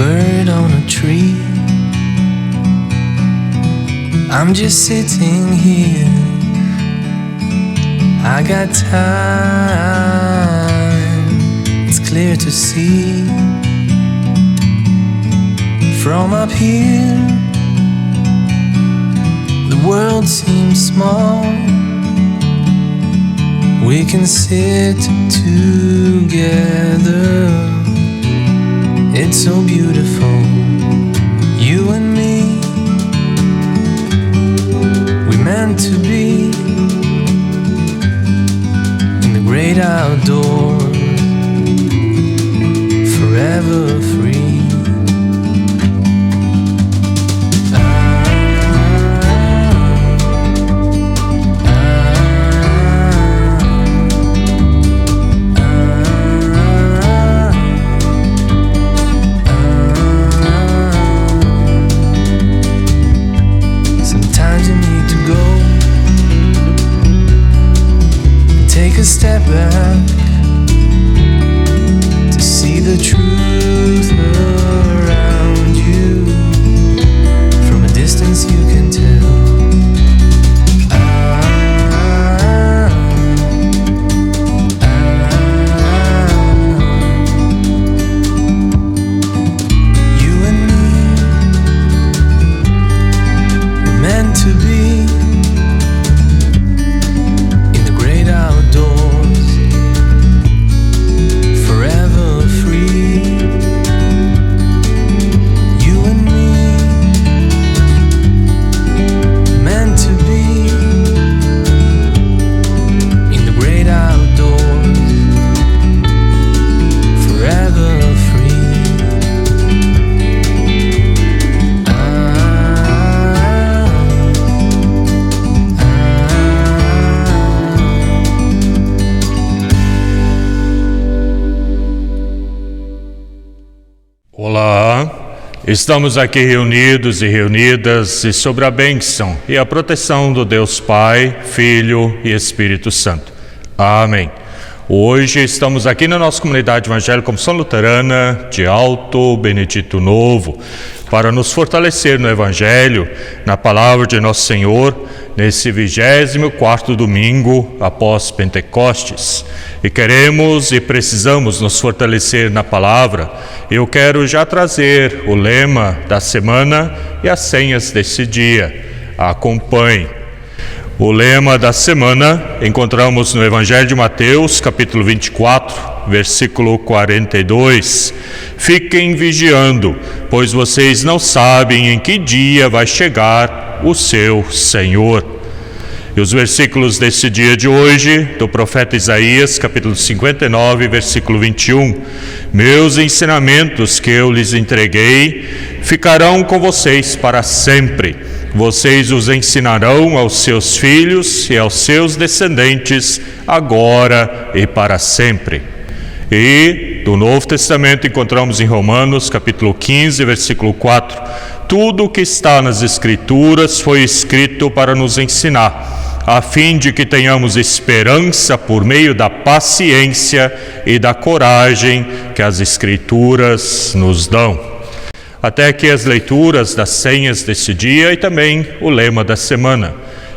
bird on a tree. I'm just sitting here. I got time, it's clear to see. From up here, the world seems small. We can sit together. It's so beautiful, you and me. We meant to be in the great outdoors, forever free. A step back to see the truth around you. From a distance you can tell. You and me were meant to be Estamos aqui reunidos e reunidas e sobre a bênção e a proteção do Deus Pai, Filho e Espírito Santo. Amém. Hoje estamos aqui na nossa comunidade evangélica Missão Luterana de Alto Benedito Novo para nos fortalecer no Evangelho, na palavra de Nosso Senhor, nesse 24º domingo após Pentecostes. E queremos e precisamos nos fortalecer na palavra. Eu quero já trazer o lema da semana e as senhas desse dia. Acompanhe. O lema da semana encontramos no Evangelho de Mateus, capítulo 24, versículo 42. Fiquem vigiando, pois vocês não sabem em que dia vai chegar o seu Senhor. E os versículos desse dia de hoje, do profeta Isaías, capítulo 59, versículo 21. Meus ensinamentos que eu lhes entreguei ficarão com vocês para sempre. Vocês os ensinarão aos seus filhos e aos seus descendentes, agora e para sempre. E do Novo Testamento encontramos em Romanos, capítulo 15, versículo 4. Tudo o que está nas Escrituras foi escrito para nos ensinar, a fim de que tenhamos esperança por meio da paciência e da coragem que as Escrituras nos dão. Até aqui as leituras das senhas desse dia e também o lema da semana.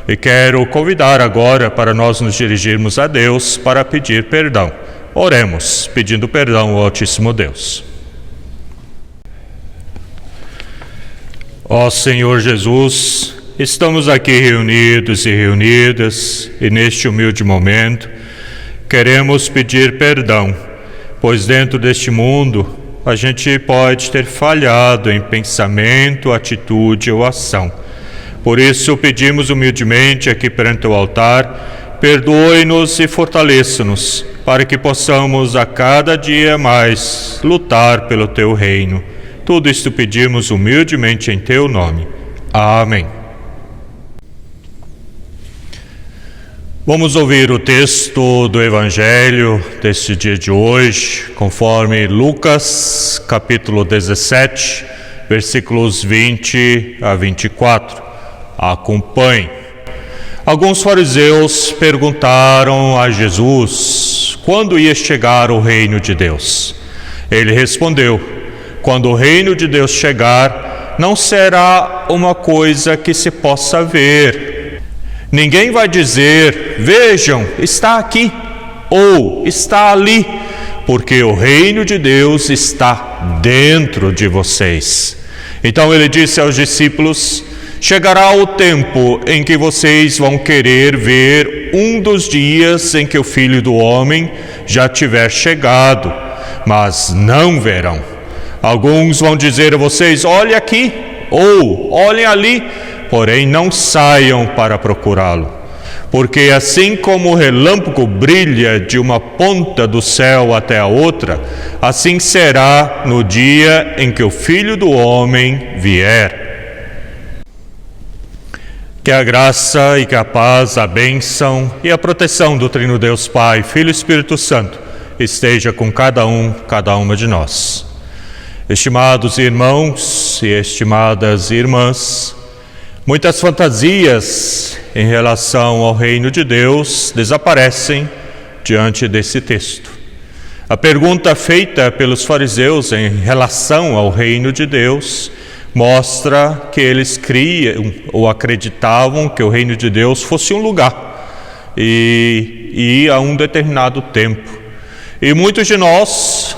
E quero convidar agora para nós nos dirigirmos a Deus para pedir perdão. Oremos, pedindo perdão ao Altíssimo Deus. Ó Senhor Jesus, estamos aqui reunidos e reunidas e neste humilde momento queremos pedir perdão, pois dentro deste mundo a gente pode ter falhado em pensamento, atitude ou ação. Por isso pedimos humildemente aqui perante o altar, perdoe-nos e fortaleça-nos, para que possamos a cada dia mais lutar pelo Teu reino. Tudo isto pedimos humildemente em Teu nome. Amém. Vamos ouvir o texto do Evangelho deste dia de hoje, conforme Lucas, capítulo 17, versículos 20 a 24. Acompanhe. Alguns fariseus perguntaram a Jesus quando ia chegar o reino de Deus. Ele respondeu: quando o reino de Deus chegar, não será uma coisa que se possa ver. Ninguém vai dizer: vejam, está aqui, ou está ali, porque o reino de Deus está dentro de vocês. Então ele disse aos discípulos: chegará o tempo em que vocês vão querer ver um dos dias em que o Filho do Homem já tiver chegado, mas não verão. Alguns vão dizer a vocês: olhe aqui, ou olhem ali, porém não saiam para procurá-lo. Porque assim como o relâmpago brilha de uma ponta do céu até a outra, assim será no dia em que o Filho do Homem vier. Que a graça e que a paz, a bênção e a proteção do Trino Deus Pai, Filho e Espírito Santo esteja com cada uma de nós. Estimados irmãos e estimadas irmãs, muitas fantasias em relação ao reino de Deus desaparecem diante desse texto. A pergunta feita pelos fariseus em relação ao reino de Deus mostra que eles criam ou acreditavam que o reino de Deus fosse um lugar e a um determinado tempo. E muitos de nós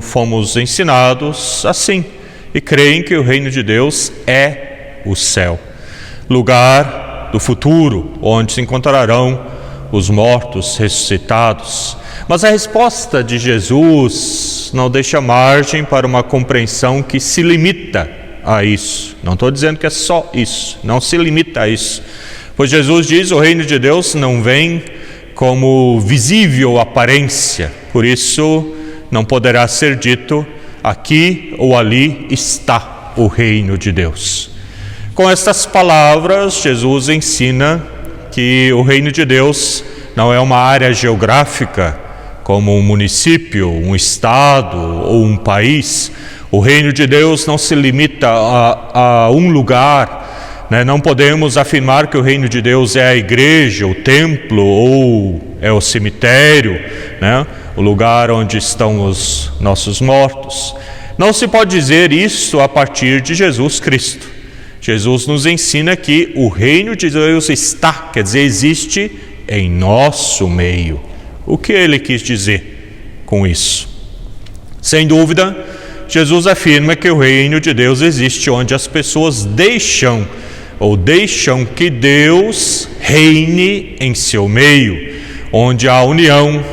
fomos ensinados assim e creem que o reino de Deus é o céu, lugar do futuro, onde se encontrarão os mortos ressuscitados. Mas a resposta de Jesus não deixa margem para uma compreensão que se limita a isso. Não estou dizendo que é só isso, não se limita a isso. Pois Jesus diz: o reino de Deus não vem como visível aparência, por isso não poderá ser dito: aqui ou ali está o reino de Deus. Com estas palavras, Jesus ensina que o reino de Deus não é uma área geográfica, como um município, um estado ou um país. O reino de Deus não se limita a um lugar, né? Não podemos afirmar que o reino de Deus é a igreja, o templo ou é o cemitério, né? O lugar onde estão os nossos mortos. Não se pode dizer isso a partir de Jesus Cristo. Jesus nos ensina que o reino de Deus está, quer dizer, existe em nosso meio. O que ele quis dizer com isso? Sem dúvida, Jesus afirma que o reino de Deus existe onde as pessoas deixam que Deus reine em seu meio, onde há união,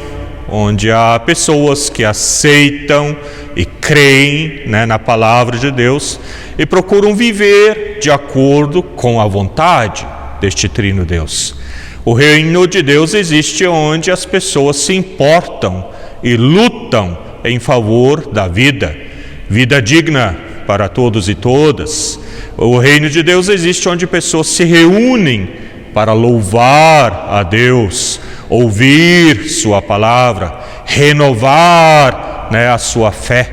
onde há pessoas que aceitam e creem, né, na palavra de Deus e procuram viver de acordo com a vontade deste Trino Deus. O reino de Deus existe onde as pessoas se importam e lutam em favor da vida digna para todos e todas. O reino de Deus existe onde pessoas se reúnem para louvar a Deus, ouvir sua palavra, renovar, né, a sua fé.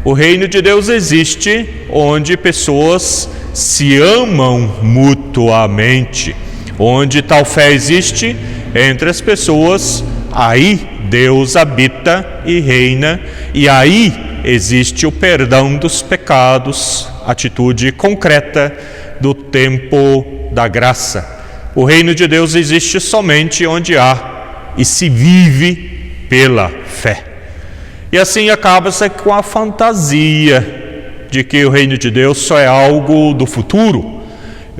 O reino de Deus existe onde pessoas se amam mutuamente. Onde tal fé existe entre as pessoas, aí Deus habita e reina, e aí existe o perdão dos pecados, atitude concreta do tempo da graça. O reino de Deus existe somente onde há e se vive pela fé. E assim acaba-se com a fantasia de que o reino de Deus só é algo do futuro,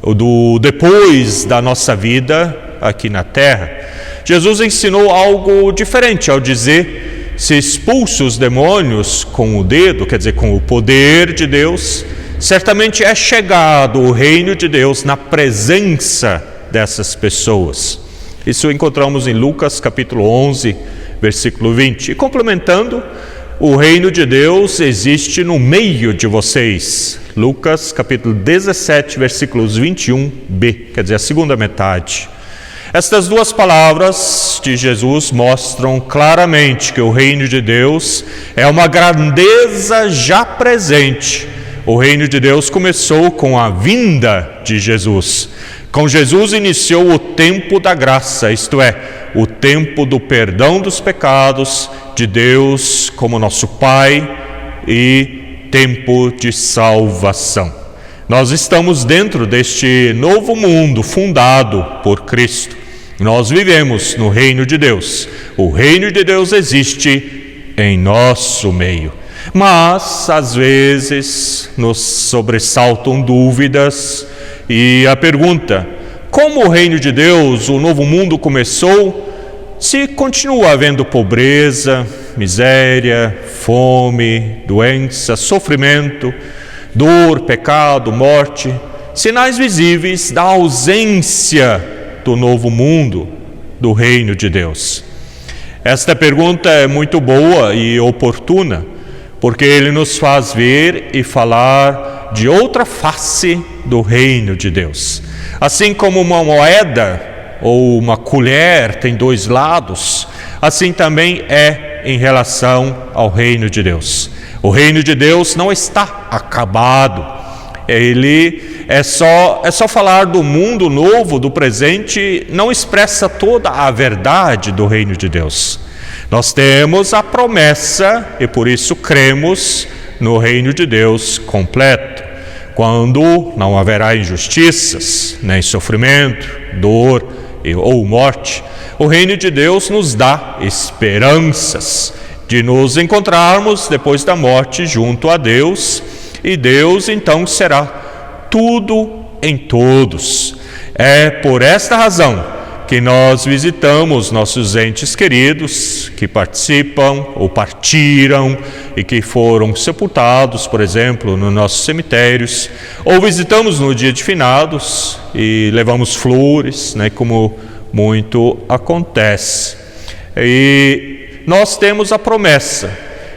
do depois da nossa vida aqui na terra. Jesus ensinou algo diferente ao dizer: se expulsa os demônios com o dedo, quer dizer, com o poder de Deus, certamente é chegado o reino de Deus na presença dessas pessoas. Isso encontramos em Lucas capítulo 11, versículo 20. E complementando, o reino de Deus existe no meio de vocês. Lucas capítulo 17, versículos 21b, quer dizer, a segunda metade. Estas duas palavras de Jesus mostram claramente que o reino de Deus é uma grandeza já presente. O reino de Deus começou com a vinda de Jesus. Com Jesus iniciou o tempo da graça, isto é, o tempo do perdão dos pecados de Deus como nosso Pai e tempo de salvação. Nós estamos dentro deste novo mundo fundado por Cristo. Nós vivemos no reino de Deus. O reino de Deus existe em nosso meio. Mas, às vezes, nos sobressaltam dúvidas e a pergunta: como o reino de Deus, o novo mundo começou, se continua havendo pobreza, miséria, fome, doença, sofrimento, dor, pecado, morte, sinais visíveis da ausência do novo mundo, do reino de Deus? Esta pergunta é muito boa e oportuna, porque ele nos faz ver e falar de outra face do reino de Deus. Assim como uma moeda ou uma colher tem dois lados, assim também é em relação ao reino de Deus. O reino de Deus não está acabado. Ele é só falar do mundo novo, do presente, não expressa toda a verdade do reino de Deus. Nós temos a promessa e por isso cremos no reino de Deus completo, quando não haverá injustiças, nem sofrimento, dor ou morte. O reino de Deus nos dá esperanças de nos encontrarmos depois da morte junto a Deus, e Deus então será tudo em todos. É por esta razão que nós visitamos nossos entes queridos que participam ou partiram e que foram sepultados, por exemplo, nos nossos cemitérios, ou visitamos no dia de finados e levamos flores, como muito acontece. E nós temos a promessa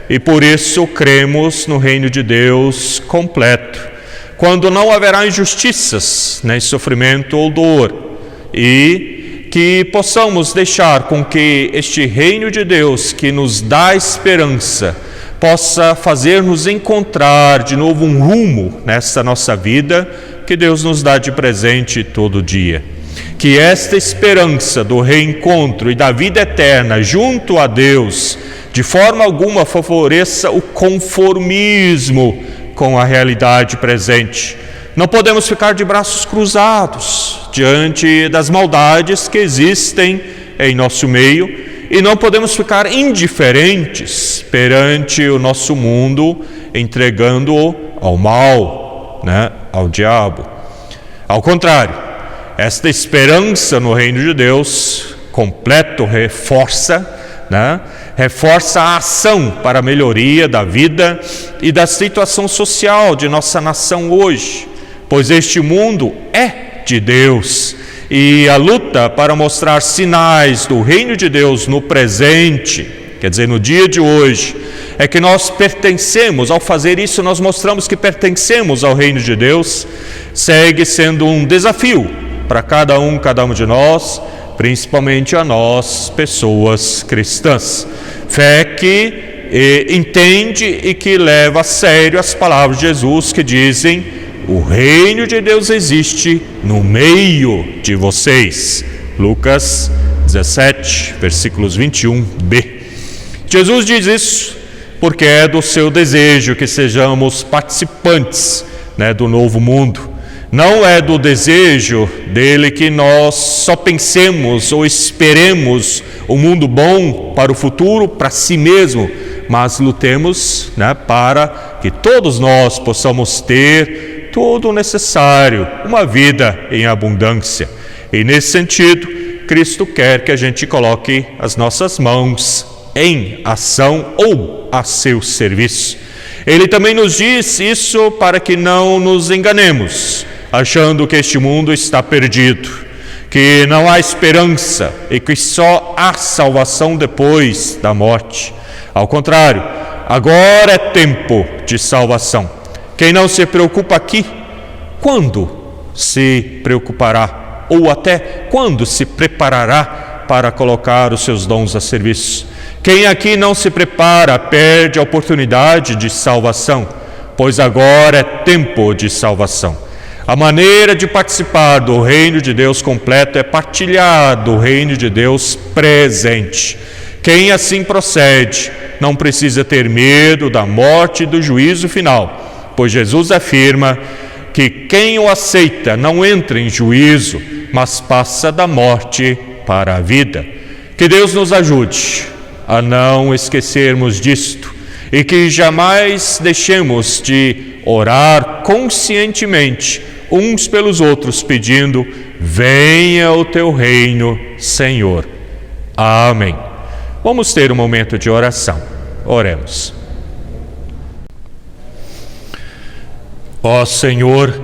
e por isso cremos no reino de Deus completo, quando não haverá injustiças, nem sofrimento ou dor, e que possamos deixar com que este reino de Deus, que nos dá esperança, possa fazer-nos encontrar de novo um rumo nessa nossa vida que Deus nos dá de presente todo dia. Que esta esperança do reencontro e da vida eterna junto a Deus, de forma alguma favoreça o conformismo com a realidade presente. Não podemos ficar de braços cruzados diante das maldades que existem em nosso meio e não podemos ficar indiferentes perante o nosso mundo, entregando-o ao mal, ao diabo. Ao contrário, esta esperança no reino de Deus completo reforça a ação para a melhoria da vida e da situação social de nossa nação hoje, pois este mundo é de Deus e a luta para mostrar sinais do reino de Deus no presente, quer dizer, no dia de hoje, é que nós pertencemos. Ao fazer isso, nós mostramos que pertencemos ao reino de Deus. Segue sendo um desafio para cada um de nós, principalmente a nós, pessoas cristãs. Fé que entende e que leva a sério as palavras de Jesus que dizem: o reino de Deus existe no meio de vocês. Lucas 17, versículos 21b. Jesus diz isso porque é do seu desejo que sejamos participantes do novo mundo. Não é do desejo dele que nós só pensemos ou esperemos um mundo bom para o futuro, para si mesmo, mas lutemos para que todos nós possamos ter tudo o necessário, uma vida em abundância. E nesse sentido, Cristo quer que a gente coloque as nossas mãos em ação ou a seu serviço. Ele também nos diz isso para que não nos enganemos, achando que este mundo está perdido, que não há esperança e que só há salvação depois da morte. Ao contrário, agora é tempo de salvação. Quem não se preocupa aqui, quando se preocupará? Ou até quando se preparará para colocar os seus dons a serviço? Quem aqui não se prepara, perde a oportunidade de salvação, pois agora é tempo de salvação. A maneira de participar do reino de Deus completo é partilhar do reino de Deus presente. Quem assim procede, não precisa ter medo da morte e do juízo final, pois Jesus afirma que quem o aceita não entra em juízo, mas passa da morte para a vida. Que Deus nos ajude a não esquecermos disto e que jamais deixemos de orar conscientemente uns pelos outros, pedindo: venha o teu reino, Senhor. Amém. Vamos ter um momento de oração. Oremos. Ó Senhor,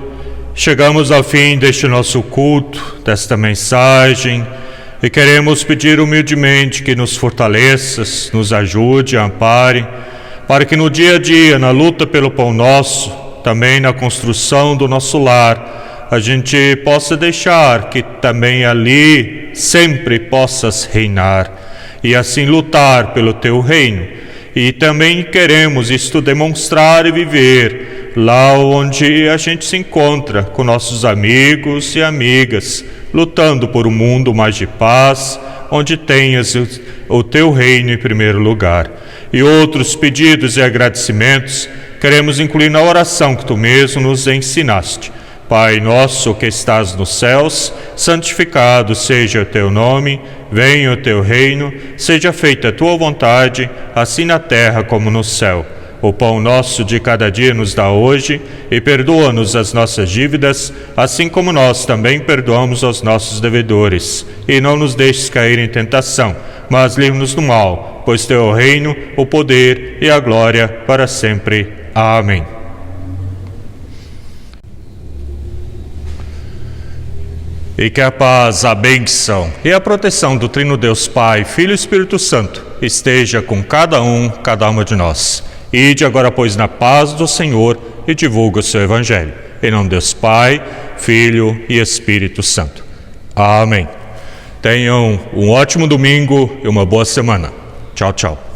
chegamos ao fim deste nosso culto, desta mensagem, e queremos pedir humildemente que nos fortaleças, nos ajude, ampare, para que no dia a dia, na luta pelo pão nosso, também na construção do nosso lar, a gente possa deixar que também ali sempre possas reinar e assim lutar pelo teu reino. E também queremos isto demonstrar e viver lá onde a gente se encontra com nossos amigos e amigas, lutando por um mundo mais de paz, onde tenhas o teu reino em primeiro lugar. E outros pedidos e agradecimentos queremos incluir na oração que tu mesmo nos ensinaste. Pai nosso que estás nos céus, santificado seja o teu nome, venha o teu reino, seja feita a tua vontade, assim na terra como no céu. O pão nosso de cada dia nos dá hoje, e perdoa-nos as nossas dívidas, assim como nós também perdoamos aos nossos devedores. E não nos deixes cair em tentação, mas livra-nos do mal, pois teu é o reino, o poder e a glória para sempre. Amém. E que a paz, a bênção e a proteção do Trino Deus Pai, Filho e Espírito Santo esteja com cada uma de nós. Ide agora, pois, na paz do Senhor e divulga o seu Evangelho. Em nome de Deus Pai, Filho e Espírito Santo. Amém. Tenham um ótimo domingo e uma boa semana. Tchau, tchau.